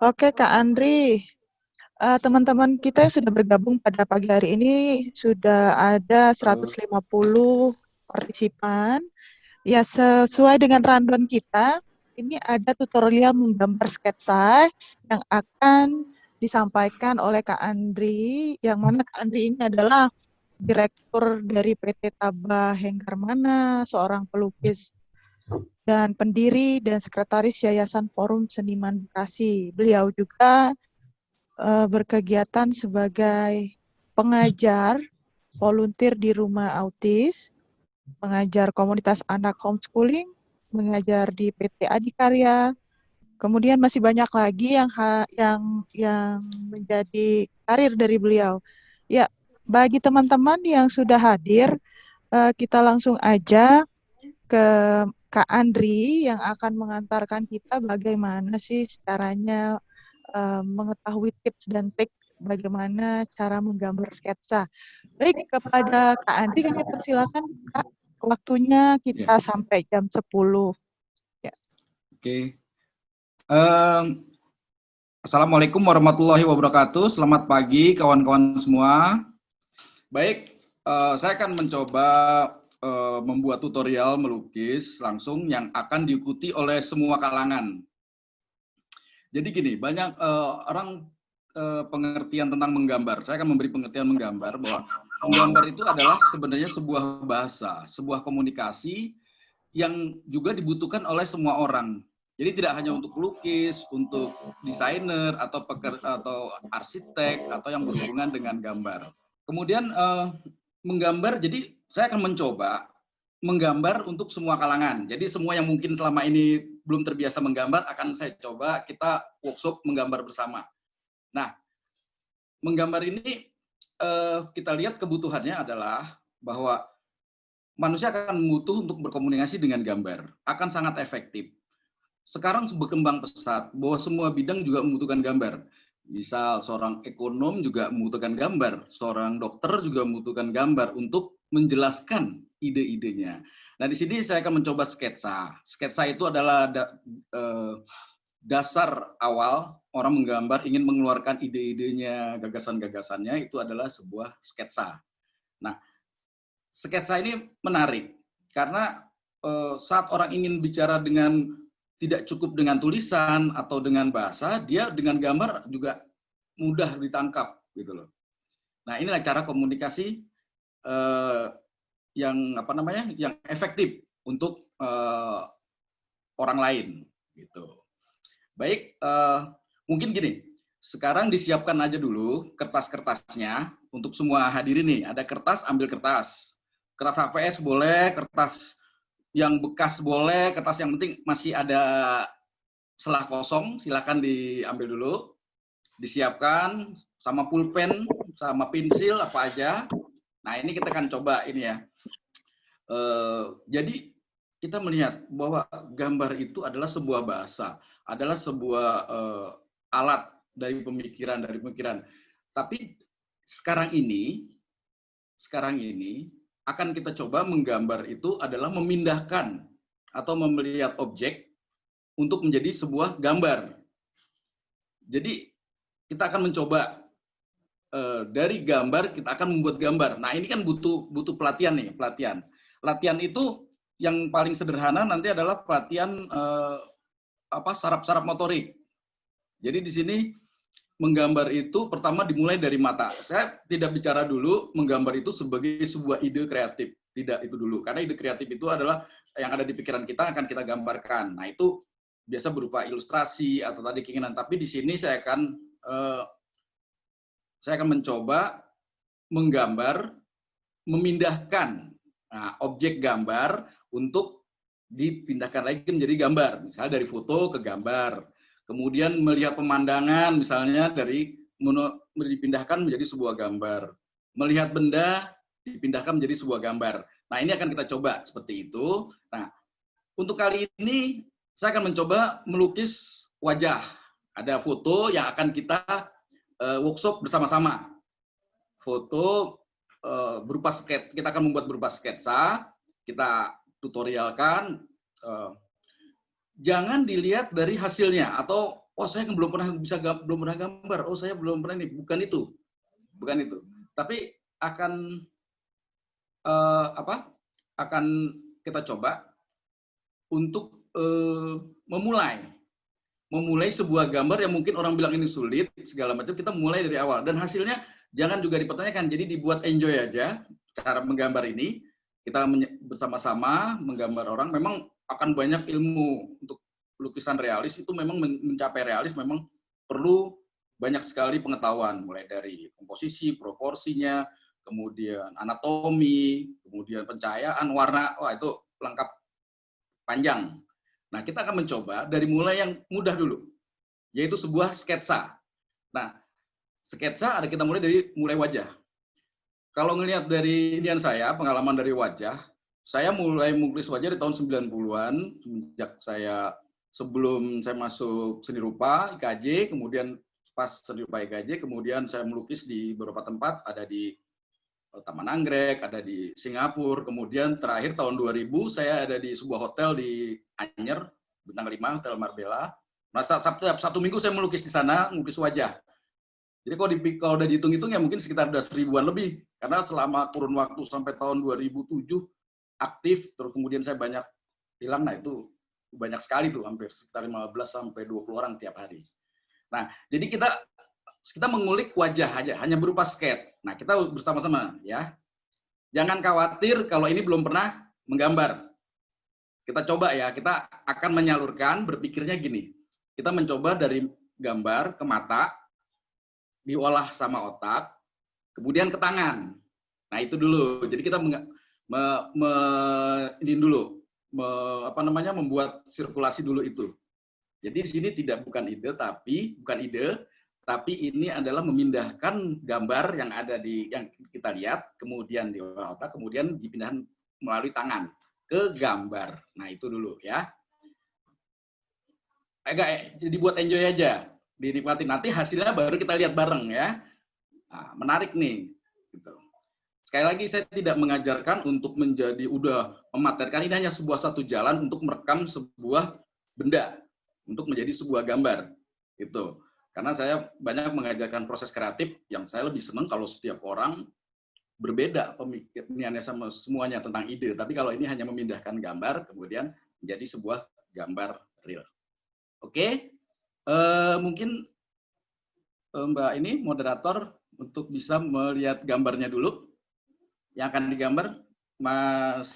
Oke, Kak Andri. Teman-teman kita yang sudah bergabung pada pagi hari ini sudah ada Halo. 150 partisipan. Ya, sesuai dengan rundown kita, ini ada tutorial menggambar sketsa yang akan disampaikan oleh Kak Andri, yang mana Kak Andri ini adalah Direktur dari PT Tabah Hengkarmana, seorang pelukis dan pendiri dan sekretaris Yayasan Forum Seniman Bekasi. Beliau juga berkegiatan sebagai pengajar volunteer di rumah autis, mengajar komunitas anak homeschooling, mengajar di PT Adikarya. Kemudian masih banyak lagi yang menjadi karir dari beliau. Ya, bagi teman-teman yang sudah hadir, kita langsung aja ke Kak Andri yang akan mengantarkan kita bagaimana sih caranya mengetahui tips dan trik bagaimana cara menggambar sketsa. Baik, kepada Kak Andri kami persilakan Kak, waktunya Ya, kita sampai jam 10. Ya. oke. Assalamualaikum warahmatullahi wabarakatuh. Selamat pagi kawan-kawan semua. Baik, saya akan mencoba membuat tutorial melukis langsung yang akan diikuti oleh semua kalangan. Jadi gini, banyak orang pengertian tentang menggambar. Saya akan memberi pengertian menggambar bahwa menggambar itu adalah sebenarnya sebuah bahasa, sebuah komunikasi yang juga dibutuhkan oleh semua orang. Jadi tidak hanya untuk pelukis, untuk desainer atau arsitek atau yang berhubungan dengan gambar. Kemudian menggambar, jadi saya akan mencoba menggambar untuk semua kalangan. Jadi semua yang mungkin selama ini belum terbiasa menggambar akan saya coba kita workshop menggambar bersama. Nah, menggambar ini kita lihat kebutuhannya adalah bahwa manusia akan butuh untuk berkomunikasi dengan gambar, akan sangat efektif. Sekarang berkembang pesat bahwa semua bidang juga membutuhkan gambar. Misal seorang ekonom juga membutuhkan gambar, seorang dokter juga membutuhkan gambar untuk menjelaskan ide-idenya. Nah, di sini saya akan mencoba sketsa. Sketsa itu adalah dasar awal orang menggambar ingin mengeluarkan ide-idenya, gagasan-gagasannya, itu adalah sebuah sketsa. Nah, sketsa ini menarik karena saat orang ingin bicara dengan tidak cukup dengan tulisan atau dengan bahasa, dia dengan gambar juga mudah ditangkap gitu loh. Nah, inilah cara komunikasi yang yang efektif untuk orang lain gitu. Baik, mungkin gini, sekarang disiapkan aja dulu kertas-kertasnya untuk semua hadirin nih. Ada kertas, ambil kertas. Kertas HVS boleh, kertas yang bekas boleh, kertas yang penting masih ada selah kosong, silakan diambil dulu. Disiapkan sama pulpen, sama pensil apa aja. Nah, ini kita akan coba ini ya. Jadi kita melihat bahwa gambar itu adalah sebuah bahasa, adalah sebuah alat dari pemikiran, Tapi sekarang ini akan kita coba menggambar itu adalah memindahkan atau melihat objek untuk menjadi sebuah gambar. Jadi kita akan mencoba dari gambar kita akan membuat gambar. Nah, ini kan butuh pelatihan nih, pelatihan. Latihan itu yang paling sederhana nanti adalah pelatihan saraf-saraf motorik. Jadi di sini menggambar itu pertama dimulai dari mata. Saya tidak bicara dulu menggambar itu sebagai sebuah ide kreatif. Tidak itu dulu. Karena ide kreatif itu adalah yang ada di pikiran kita akan kita gambarkan. Nah, itu biasa berupa ilustrasi atau tadi keinginan. Tapi di sini saya akan mencoba menggambar, memindahkan objek gambar untuk dipindahkan lagi menjadi gambar. Misalnya dari foto ke gambar. Kemudian melihat pemandangan misalnya dipindahkan menjadi sebuah gambar. Melihat benda dipindahkan menjadi sebuah gambar. Nah, ini akan kita coba seperti itu. Nah, untuk kali ini saya akan mencoba melukis wajah. Ada foto yang akan kita workshop bersama-sama. Foto berupa sketsa, kita akan membuat berupa sketsa, kita tutorialkan. Jangan dilihat dari hasilnya atau oh saya belum pernah gambar, oh saya belum pernah ini. Bukan itu, tapi akan akan kita coba untuk memulai sebuah gambar yang mungkin orang bilang ini sulit segala macam. Kita mulai dari awal dan hasilnya jangan juga dipertanyakan, jadi dibuat enjoy aja cara menggambar ini. Kita bersama-sama menggambar orang. Memang akan banyak ilmu untuk lukisan realis, itu memang mencapai realis memang perlu banyak sekali pengetahuan, mulai dari komposisi, proporsinya, kemudian anatomi, kemudian pencahayaan, warna, wah itu lengkap panjang. Nah, kita akan mencoba dari mulai yang mudah dulu, yaitu sebuah sketsa. Nah, sketsa kita mulai wajah. Kalau ngelihat dari inian saya, pengalaman dari wajah, saya mulai melukis wajah di tahun 90-an, sejak sebelum saya masuk seni rupa IKJ, kemudian pas seni rupa IKJ, kemudian saya melukis di beberapa tempat, ada di Taman Anggrek, ada di Singapura, kemudian terakhir tahun 2000 saya ada di sebuah hotel di Anyer, Bintang 5, Hotel Marbella. Nah, satu minggu saya melukis di sana, melukis wajah. Jadi kalau udah dihitung-hitung ya mungkin sekitar udah 1000-an lebih, karena selama kurun waktu sampai tahun 2007 aktif, terus kemudian saya banyak hilang, nah itu banyak sekali tuh, hampir sekitar 15 sampai 20 orang tiap hari. Nah, jadi kita mengulik wajah aja, hanya berupa sketch. Nah, kita bersama-sama ya. Jangan khawatir kalau ini belum pernah menggambar. Kita coba ya, kita akan menyalurkan, berpikirnya gini. Kita mencoba dari gambar ke mata, diolah sama otak, kemudian ke tangan. Nah, itu dulu. Jadi kita membuat sirkulasi dulu itu. Jadi di sini bukan ide, tapi ini adalah memindahkan gambar yang ada yang kita lihat, kemudian diolah otak, kemudian dipindahkan melalui tangan ke gambar. Nah, itu dulu ya. Jadi buat enjoy aja, dinikmati. Nanti hasilnya baru kita lihat bareng ya. Nah, menarik nih. Gitu. Sekali lagi saya tidak mengajarkan untuk udah mematerkan, ini hanya satu jalan untuk merekam sebuah benda untuk menjadi sebuah gambar. Gitu. Karena saya banyak mengajarkan proses kreatif yang saya lebih senang kalau setiap orang berbeda pemikirannya sama semuanya tentang ide. Tapi kalau ini hanya memindahkan gambar, kemudian menjadi sebuah gambar real. Oke, mungkin Mbak ini moderator untuk bisa melihat gambarnya dulu. Yang akan digambar, Mas.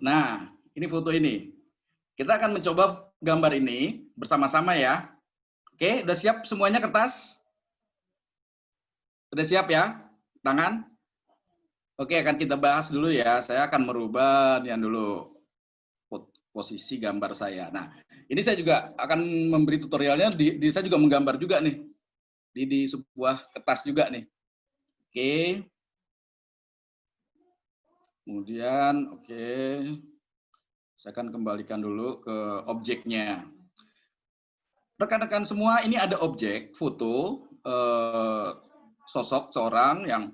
Nah, ini foto ini. Kita akan mencoba gambar ini bersama-sama ya. Oke, udah siap semuanya kertas? Udah siap ya? Tangan? Oke, akan kita bahas dulu ya. Saya akan merubah dulu posisi gambar saya. Nah, ini saya juga akan memberi tutorialnya. Saya juga menggambar juga nih. Di sebuah kertas juga nih. Oke. Kemudian, oke. Saya akan kembalikan dulu ke objeknya. Rekan-rekan semua, ini ada objek, foto, sosok seorang yang,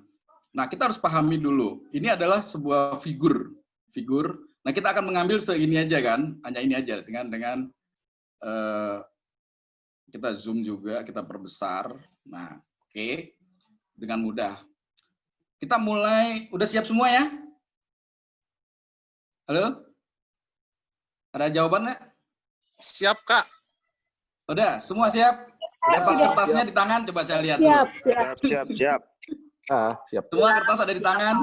nah kita harus pahami dulu, ini adalah sebuah figur. Nah kita akan mengambil segini aja kan, hanya ini aja dengan kita zoom juga, kita perbesar. Nah, oke, dengan mudah. Kita mulai, udah siap semua ya? Halo? Ada jawaban nggak? Siap, Kak. Udah, semua siap? Lepas kertasnya di tangan, coba saya lihat siap, dulu. Siap. Siap. Semua kertas ada di tangan.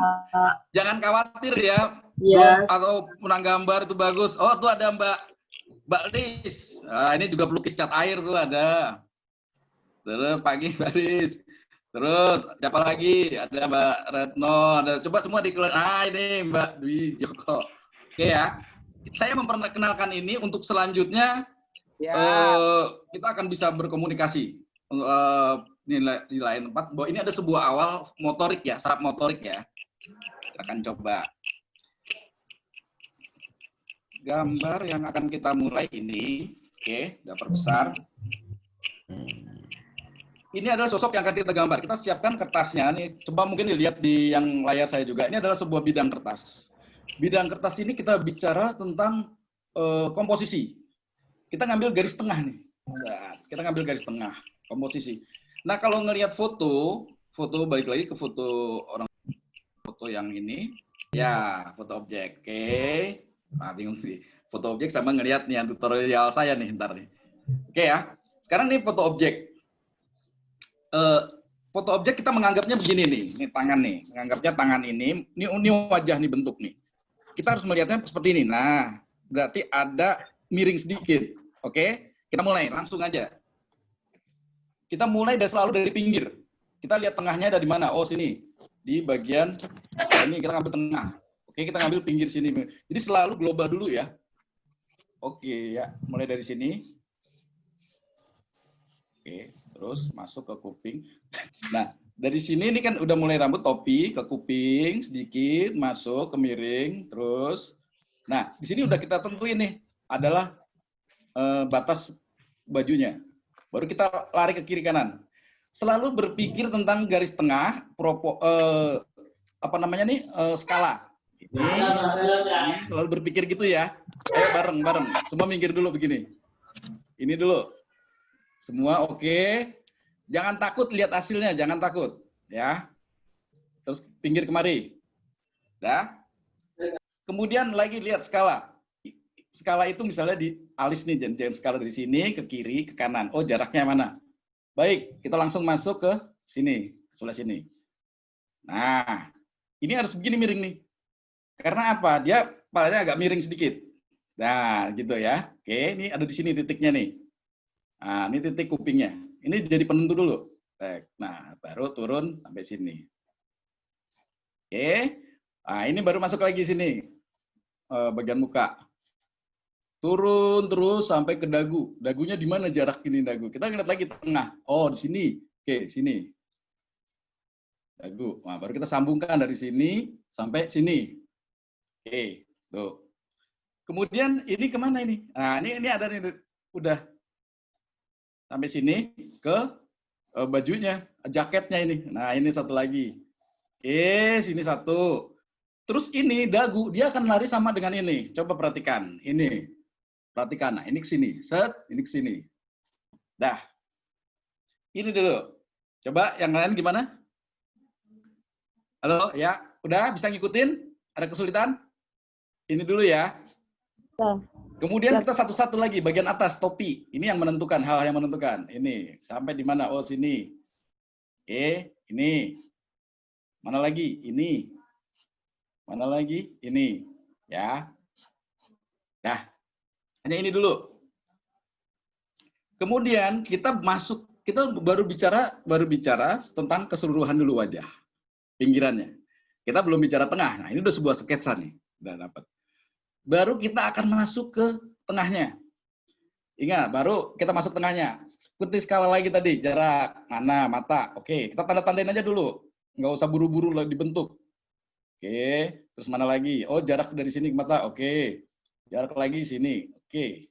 Jangan khawatir ya. Yes. Atau menang gambar itu bagus. Oh, tuh ada Mbak Lis. Nah, ini juga pelukis cat air tuh ada. Terus pagi Mbak Lis. Terus siapa lagi? Ada Mbak Retno. Ada, coba semua dikeluarin. Ah, ini Mbak Dwi Joko. Oke ya. Saya memperkenalkan ini untuk selanjutnya kita akan bisa berkomunikasi di lain tempat. Bahwa ini ada sebuah awal motorik ya, saraf motorik ya. Kita akan coba. Gambar yang akan kita mulai ini, oke, udah perbesar. Ini adalah sosok yang akan kita gambar. Kita siapkan kertasnya. Nih, coba mungkin dilihat di yang layar saya juga. Ini adalah sebuah bidang kertas. Bidang kertas ini kita bicara tentang komposisi. kita ngambil garis tengah nih. Kita ngambil garis tengah, komposisi. Nah, kalau ngelihat foto balik lagi ke foto yang ini, ya, foto objek. Oke. Nah, bingung sih. Foto objek sama ngelihat nih yang tutorial saya nih, ntar nih. Oke ya. Sekarang nih foto objek. Foto objek kita menganggapnya begini nih, ini tangan nih, menganggapnya tangan ini wajah nih bentuk nih. Kita harus melihatnya seperti ini. Nah, berarti ada miring sedikit. Oke, kita mulai langsung aja. Kita mulai selalu dari pinggir. Kita lihat tengahnya dari mana? Oh, sini. Di bagian ini kita ngambil tengah. Oke, kita ngambil pinggir sini. Jadi selalu global dulu ya. Oke ya, mulai dari sini. Oke, terus masuk ke kuping. Nah, dari sini ini kan udah mulai rambut topi ke kuping sedikit, masuk ke miring, terus. Nah, di sini udah kita tentuin nih adalah batas bajunya. Baru kita lari ke kiri kanan. Selalu berpikir tentang garis tengah, apa namanya nih, skala. Ini selalu berpikir gitu ya. Ayo bareng-bareng. Semua minggir dulu begini. Ini dulu. Semua oke. Jangan takut lihat hasilnya, jangan takut, ya. Terus pinggir kemari. Ya. Kemudian lagi lihat skala. Skala itu misalnya di alis nih, jangan skala dari sini ke kiri, ke kanan. Oh, jaraknya mana? Baik, kita langsung masuk ke sini, ke sebelah sini. Nah, ini harus begini miring nih. Karena apa? Dia kepalanya agak miring sedikit. Nah, gitu ya. Oke, ini ada di sini titiknya nih. Nah, ini titik kupingnya. Ini jadi penentu dulu. Nah, baru turun sampai sini. Oke. Nah, ini baru masuk lagi sini. Bagian muka. Turun terus sampai ke dagu. Dagunya di mana jarak ini dagu? Kita lihat lagi tengah. Oh, di sini. Oke, sini. Dagu. Nah, baru kita sambungkan dari sini sampai sini. Oke, tuh. Kemudian ini kemana ini? Nah, ini ada nih, udah sampai sini ke bajunya, jaketnya ini. Nah, ini satu lagi. Oke, sini satu. Terus ini dagu, dia akan lari sama dengan ini. Coba perhatikan. Ini. Perhatikan. Nah, ini ke sini. Set, ini ke sini. Dah. Ini dulu. Coba yang lain gimana? Halo, ya. Udah bisa ngikutin? Ada kesulitan? Ini dulu ya. Kemudian kita satu-satu lagi, bagian atas, topi. Ini yang menentukan, hal yang menentukan. Ini, sampai di mana? Oh, sini. Oke, ini. Mana lagi? Ini. Mana lagi? Ini. Ya. Nah, hanya ini dulu. Kemudian kita baru bicara tentang keseluruhan dulu wajah. Pinggirannya. Kita belum bicara tengah. Nah, ini udah sebuah sketsa nih. Udah dapat. Baru kita akan masuk ke tengahnya. Ingat, baru kita masuk tengahnya. Seperti skala lagi tadi, jarak, mana, mata. Oke, kita tanda-tandain aja dulu. Nggak usah buru-buru dibentuk. Oke, terus mana lagi? Oh, jarak dari sini ke mata. Oke, jarak lagi sini. Oke.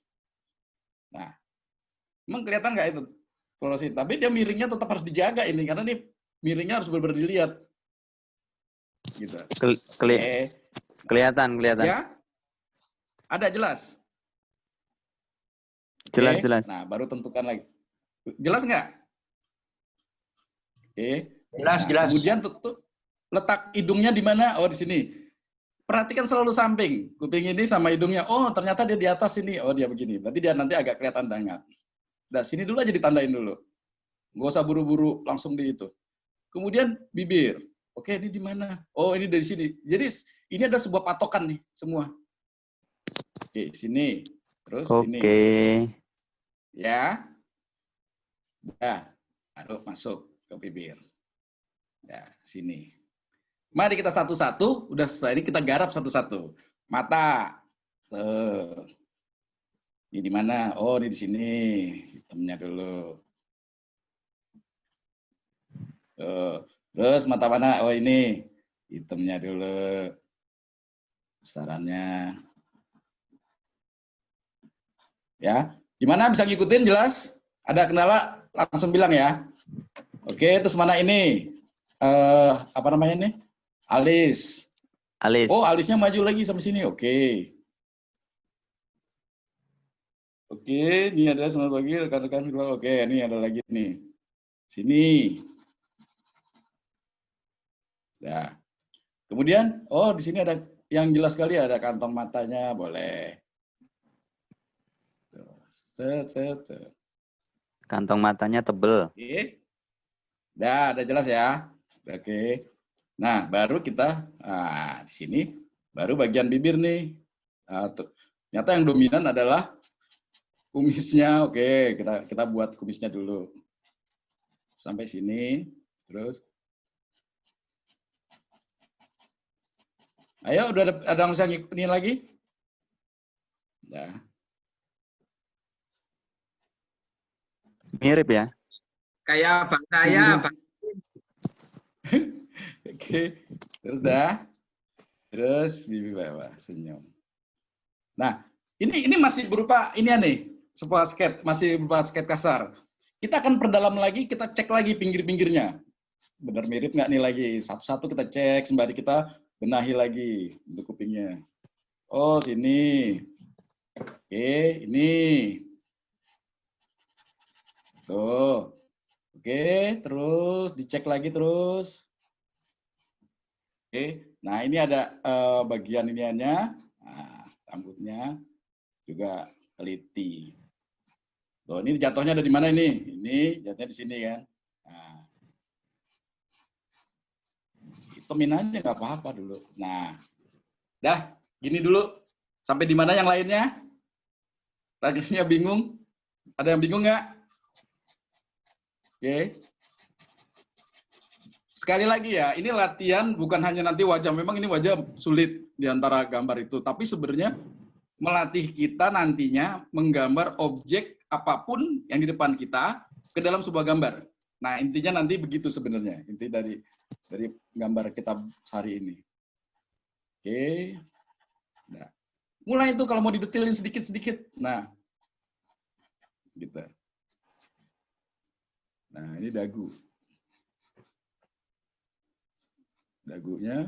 Nah, emang kelihatan nggak itu? Tapi dia miringnya tetap harus dijaga ini, karena ini miringnya harus benar-benar dilihat. Gitu. Kelihatan. Ya? Ada jelas? Jelas. Nah, baru tentukan lagi. Jelas nggak? Oke. Jelas. Kemudian letak hidungnya di mana? Oh, di sini. Perhatikan selalu samping. Kuping ini sama hidungnya. Oh, ternyata dia di atas sini. Oh, dia begini. Berarti dia nanti agak kelihatan banget. Nah, sini dulu aja ditandain dulu. Nggak usah buru-buru langsung di itu. Kemudian bibir. Oke, ini di mana? Oh, ini dari sini. Jadi ini ada sebuah patokan nih semua. Oke, sini. Terus sini. Oke. Ya. Ya. Baru masuk ke bibir. Ya, sini. Mari kita satu-satu. Udah setelah ini kita garap satu-satu. Mata. Ini di mana? Oh, ini di sini. Hitamnya dulu. Terus mata mana? Oh, ini. Hitamnya dulu. Besarannya. Ya, gimana bisa ngikutin jelas? Ada kendala langsung bilang ya. Oke, terus mana ini? Apa namanya ini? Alis. Oh, alisnya maju lagi sampai sini. Oke. Oke, ini ada selamat pagi rekan-rekan. Oke, ini ada lagi nih. Sini. Nah, kemudian, oh di sini ada yang jelas sekali ada kantong matanya, boleh. Tuh, set, set, set. Kantong matanya tebel. Oke, udah jelas ya. Oke. Nah, baru kita, di sini baru bagian bibir nih. Nah, ternyata yang dominan adalah kumisnya. Oke, kita buat kumisnya dulu. Sampai sini, terus. Ayo, udah ada yang bisa ngikutin lagi? Nah. Mirip ya. Kayak bang saya, bang. Oke, terus dah. Terus bibi bawah senyum. Nah, ini masih berupa ini nih, sebuah skate, masih berupa skate kasar. Kita akan perdalam lagi, kita cek lagi pinggir-pinggirnya. Benar mirip nggak nih lagi? Satu-satu kita cek, sembari kita benahi lagi untuk kupingnya. Oh, sini. Oke, ini. Tuh. Oke, terus dicek lagi terus. Oke, nah ini ada bagian iniannya, nah, rambutnya juga teliti. Loh, ini jatuhnya ada di mana ini? Ini jatuhnya di sini kan. Nah, hitamin aja nggak apa-apa dulu. Nah, dah gini dulu. Sampai di mana yang lainnya? Tadinya bingung? Ada yang bingung nggak? Oke. Sekali lagi ya, ini latihan bukan hanya nanti wajah. Memang ini wajah sulit di antara gambar itu. Tapi sebenarnya melatih kita nantinya menggambar objek apapun yang di depan kita ke dalam sebuah gambar. Nah, intinya nanti begitu sebenarnya. Inti dari gambar kita hari ini. Oke. Nah, mulai itu kalau mau didetilin sedikit-sedikit. Nah, gitu. Nah, ini dagu. Dagunya.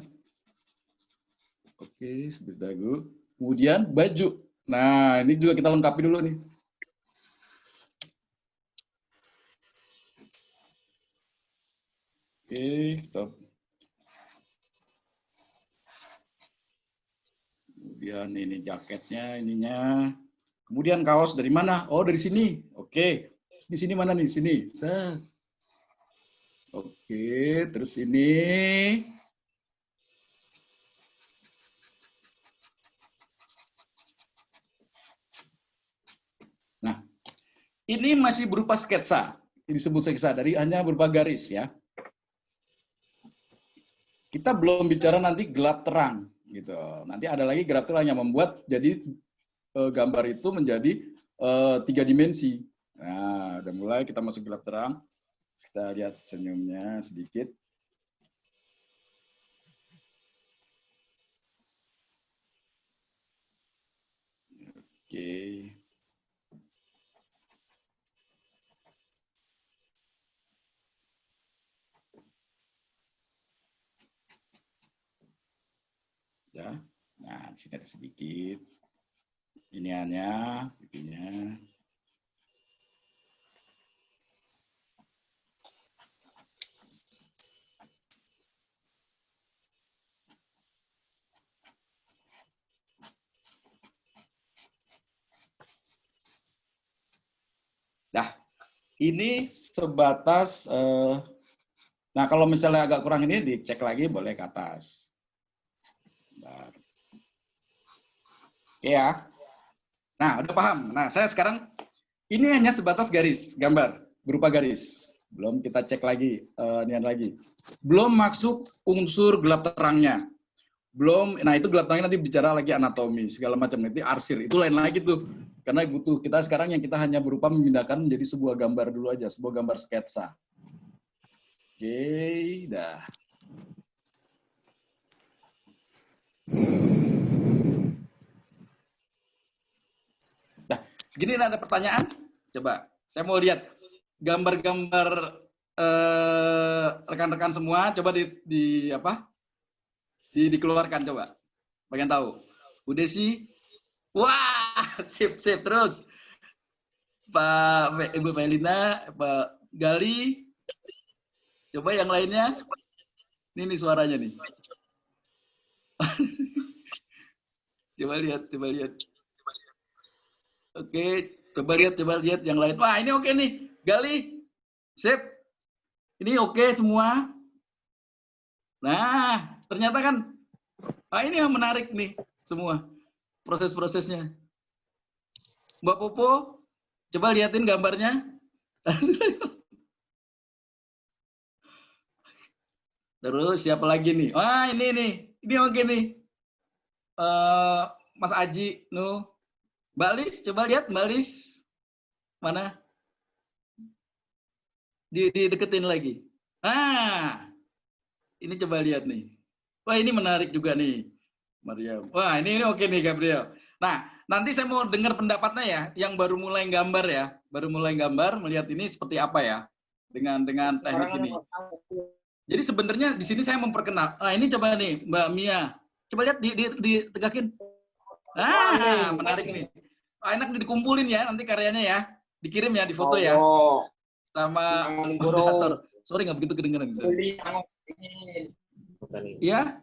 Oke, seperti dagu. Kemudian baju. Nah, ini juga kita lengkapi dulu nih. Oke, kita. Kemudian ini jaketnya, ininya. Kemudian kaos dari mana? Oh, dari sini. Oke. Di sini mana nih? Sini. Oke, terus ini. Nah, ini masih berupa sketsa. Ini disebut sketsa dari hanya berupa garis ya. Kita belum bicara nanti gelap terang gitu. Nanti ada lagi gelap terang yang membuat jadi gambar itu menjadi 3 dimensi. Nah, udah mulai kita masuk gelap terang. Kita lihat senyumnya sedikit. Oke. Ya. Nah, di sini ada sedikit. Iniannya, pipinya. Nah, ini sebatas, nah kalau misalnya agak kurang ini dicek lagi boleh ke atas. Bentar. Oke ya. Nah, udah paham. Nah, saya sekarang ini hanya sebatas garis, gambar berupa garis. Belum kita cek lagi, niat lagi. Belum masuk unsur gelap terangnya. Belum, nah itu gelap terangnya nanti bicara lagi anatomi, segala macam. Nanti arsir, itu lain lagi tuh. Karena butuh kita sekarang yang kita hanya berupa memindahkan menjadi sebuah gambar dulu aja, sebuah gambar sketsa. Oke, dah. Nah, segini ada pertanyaan? Coba, saya mau lihat gambar-gambar rekan-rekan semua. Coba dikeluarkan coba. Bagian tahu. Udah sih? Wah, sip terus. Ibu Felina, Pak Gali. Coba yang lainnya. Ini nih suaranya nih. Coba lihat. Oke, coba lihat yang lain. Wah, ini oke nih. Gali. Sip. Ini oke semua. Nah, ternyata kan ini yang menarik nih semua proses-prosesnya. Mbak Popo, coba liatin gambarnya. Terus siapa lagi nih? Wah, ini nih. Ini oke nih. Mas Aji, Mbak Lis, coba lihat Mbak Lis. Mana? Dideketin lagi. Ini coba lihat nih. Wah, ini menarik juga nih, Mariam. Wah, ini oke nih, Gabriel. Nah, nanti saya mau dengar pendapatnya ya, yang baru mulai gambar ya. Baru mulai gambar, melihat ini seperti apa ya, dengan teknik ini. Jadi sebenarnya di sini saya memperkenal. Ini coba nih, Mbak Mia. Coba lihat, ditegakin. Menarik nih. Enak nih dikumpulin ya, nanti karyanya ya. Dikirim ya, di foto ya. Sama moderator. Sorry, nggak begitu kedengeran. Iya?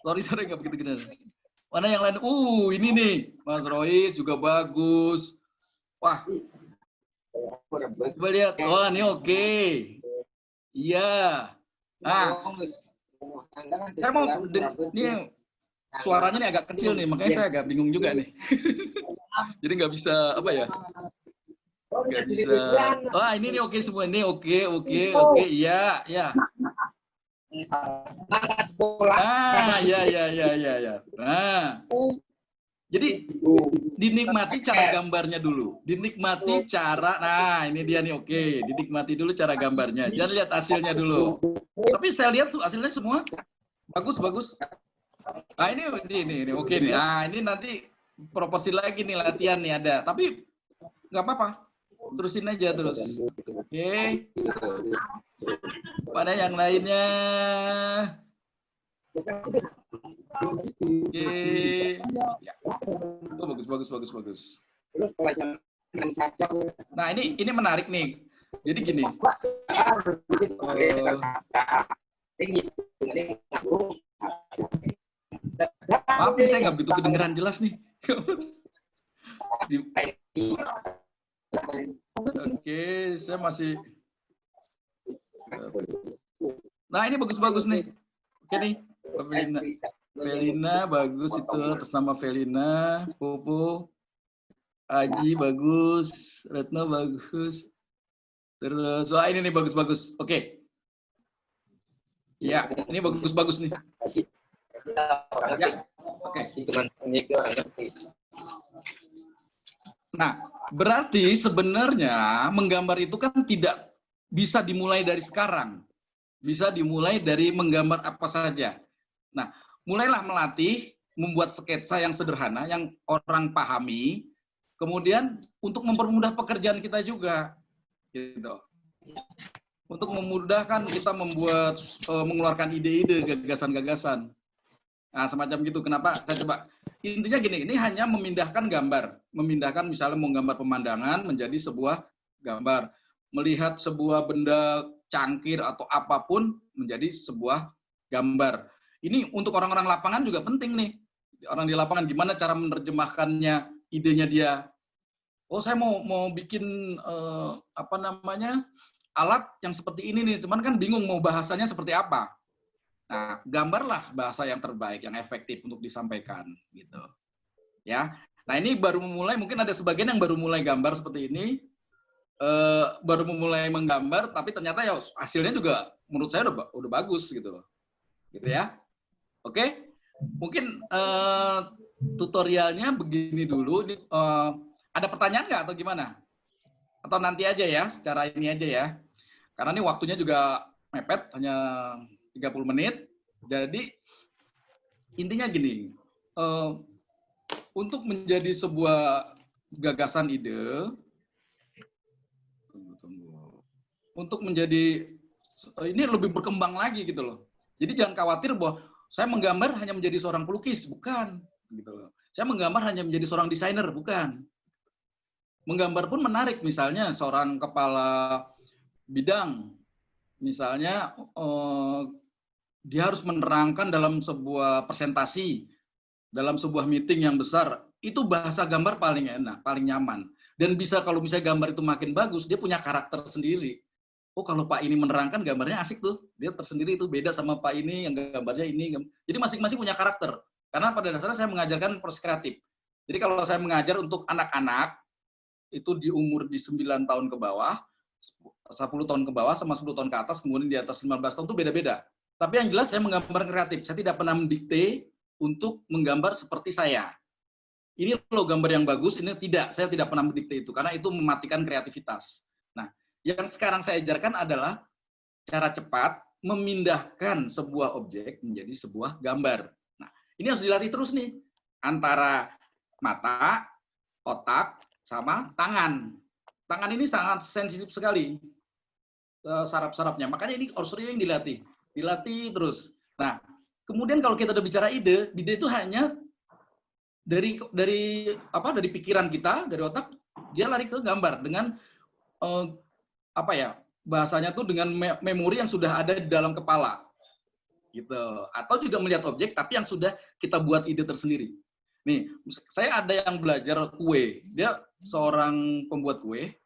Sorry, nggak begitu kedengeran. Mana yang lain? Ini nih. Mas Rois juga bagus. Wah. Coba lihat. Wah, ini oke. Iya. Saya mau, ini suaranya nih agak kecil nih, makanya saya agak bingung juga nih. Jadi nggak bisa, apa ya? Nggak bisa. Ini nih oke semua. Ini oke. Iya. Ya. Jadi dinikmati cara gambarnya dulu. Dinikmati cara, ini dia nih oke. Dinikmati dulu cara gambarnya. Jangan lihat hasilnya dulu. Tapi saya lihat hasilnya semua bagus. Ini oke nih. Ini nanti proporsi lagi nih latihan nih ada. Tapi nggak apa-apa. Terusin aja terus. Oke. Pada yang lainnya. Oke. Ya. Bagus. Nah, ini menarik nih. Jadi gini. Maaf nih, saya nggak begitu kedengeran jelas nih. Oke, saya masih. Nah, ini bagus nih. Oke nih, Felina bagus itu, atas nama Felina. Popo, Aji bagus, Retno bagus. Terus, ini nih bagus. Oke. Ya, ini bagus nih. Ya, oke. Nah, berarti sebenarnya menggambar itu kan tidak bisa dimulai dari sekarang. Bisa dimulai dari menggambar apa saja. Nah, mulailah melatih, membuat sketsa yang sederhana, yang orang pahami, kemudian untuk mempermudah pekerjaan kita juga. Gitu. Untuk memudahkan kita mengeluarkan ide-ide, gagasan-gagasan. Nah, semacam gitu. Kenapa? Saya coba. Intinya gini, ini hanya memindahkan gambar. Memindahkan misalnya menggambar pemandangan menjadi sebuah gambar. Melihat sebuah benda cangkir atau apapun menjadi sebuah gambar. Ini untuk orang-orang lapangan juga penting nih. Orang di lapangan gimana cara menerjemahkannya, idenya dia. Oh, saya mau bikin alat yang seperti ini nih. Cuman kan bingung mau bahasanya seperti apa. Nah, gambarlah bahasa yang terbaik, yang efektif untuk disampaikan, gitu. Ya, nah ini baru memulai, mungkin ada sebagian yang baru mulai gambar seperti ini, baru memulai menggambar, tapi ternyata ya hasilnya juga menurut saya udah bagus, gitu ya. Oke, mungkin tutorialnya begini dulu. Ada pertanyaan nggak atau gimana? Atau nanti aja ya, secara ini aja ya. Karena ini waktunya juga mepet, hanya 30 menit. Jadi intinya gini, untuk menjadi sebuah gagasan ide, untuk menjadi ini lebih berkembang lagi gitu loh. Jadi jangan khawatir bahwa saya menggambar hanya menjadi seorang pelukis, bukan gitu loh. Saya menggambar hanya menjadi seorang desainer, bukan. Menggambar pun menarik, misalnya seorang kepala bidang, misalnya dia harus menerangkan dalam sebuah presentasi, dalam sebuah meeting yang besar, itu bahasa gambar paling enak, paling nyaman. Dan bisa kalau misalnya gambar itu makin bagus, dia punya karakter sendiri. Oh, kalau Pak ini menerangkan gambarnya asik tuh, dia tersendiri itu beda sama Pak ini yang gambarnya ini. Jadi masing-masing punya karakter. Karena pada dasarnya saya mengajarkan proses kreatif. Jadi kalau saya mengajar untuk anak-anak, itu di umur di 9 tahun ke bawah, 10 tahun ke bawah sama 10 tahun ke atas, kemudian di atas 15 tahun itu beda-beda. Tapi yang jelas saya menggambar kreatif. Saya tidak pernah mendikte untuk menggambar seperti saya. Ini loh gambar yang bagus, ini tidak. Saya tidak pernah mendikte itu, karena itu mematikan kreativitas. Nah, yang sekarang saya ajarkan adalah cara cepat memindahkan sebuah objek menjadi sebuah gambar. Nah, ini harus dilatih terus nih. Antara mata, otak, sama tangan. Tangan ini sangat sensitif sekali saraf-sarafnya. Makanya ini harus sering dilatih. Dilatih terus. Nah, kemudian kalau kita udah bicara ide itu hanya dari pikiran kita, dari otak, dia lari ke gambar dengan bahasanya tuh dengan memori yang sudah ada di dalam kepala, gitu. Atau juga melihat objek, tapi yang sudah kita buat ide tersendiri. Nih, saya ada yang belajar kue, dia seorang pembuat kue.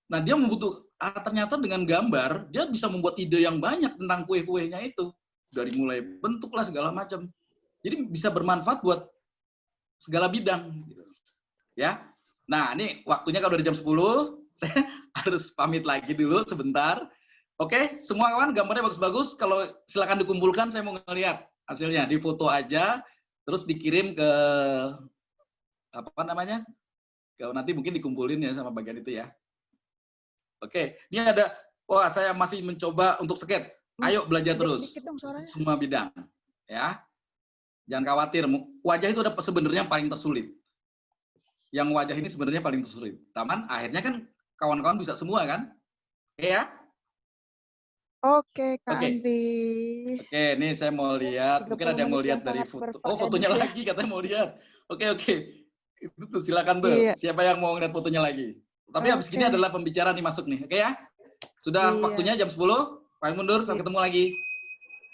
Nah, dia ternyata dengan gambar, dia bisa membuat ide yang banyak tentang kue-kuenya itu. Dari mulai bentuk lah segala macam. Jadi bisa bermanfaat buat segala bidang. Gitu. Ya. Nah, ini waktunya kalau udah jam 10, saya harus pamit lagi dulu sebentar. Oke, semua kawan gambarnya bagus-bagus. Kalau silakan dikumpulkan, saya mau ngelihat hasilnya. Di foto aja, terus dikirim ke nanti mungkin dikumpulin ya sama bagian itu ya. Oke, ini ada, saya masih mencoba untuk skate. Ayo belajar terus. Semua bidang, ya. Jangan khawatir, wajah itu sebenarnya paling tersulit. Yang wajah ini sebenarnya paling tersulit. Taman, akhirnya kan kawan-kawan bisa semua kan? Oke ya? Oke, Kak Andri. Oke, ini saya mau lihat. Mungkin ada yang mau lihat dari foto. Oh, fotonya lagi katanya mau lihat. Oke. Itu tuh, silakan tuh. Iya. Siapa yang mau lihat fotonya lagi? Tapi habis ini adalah pembicara nih masuk nih. Oke ya? Sudah waktunya jam 10. Pak mundur, sampai ketemu lagi.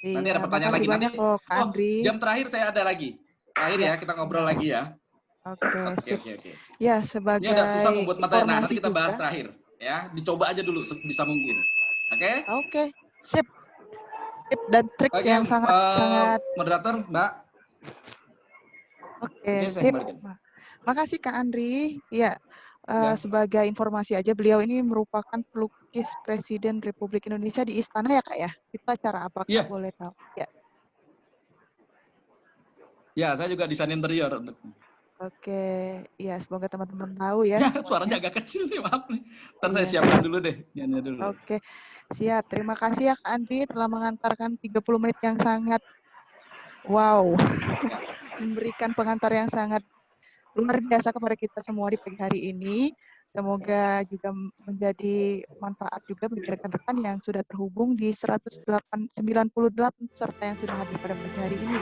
Nanti ada pertanyaan lagi. Nanti jam terakhir saya ada lagi. Terakhir ya, kita ngobrol lagi ya. Oke. Ya, sebagai ini agak susah membuat materi. Nah, nanti kita bahas terakhir. Ya, dicoba aja dulu sebisa mungkin. Oke. Sip. Tip dan trik yang sangat moderator, Mbak. Oke, sip. Makasih Kak Andri. Ya. Sebagai informasi aja, beliau ini merupakan pelukis Presiden Republik Indonesia di Istana ya Kak ya? Itu acara apa Kak? Boleh tahu? Ya. Ya, saya juga desain interior. Oke, ya semoga teman-teman tahu ya. Suaranya agak kecil nih, maaf nih. Ntar saya siapkan dulu deh. Dulu. Oke, siap. Terima kasih ya Kak Andri telah mengantarkan 30 menit yang sangat wow. Memberikan pengantar yang sangat luar biasa kepada kita semua di pagi hari ini. Semoga juga menjadi manfaat juga bagi rekan-rekan yang sudah terhubung di 198 peserta yang sudah hadir pada pagi hari ini.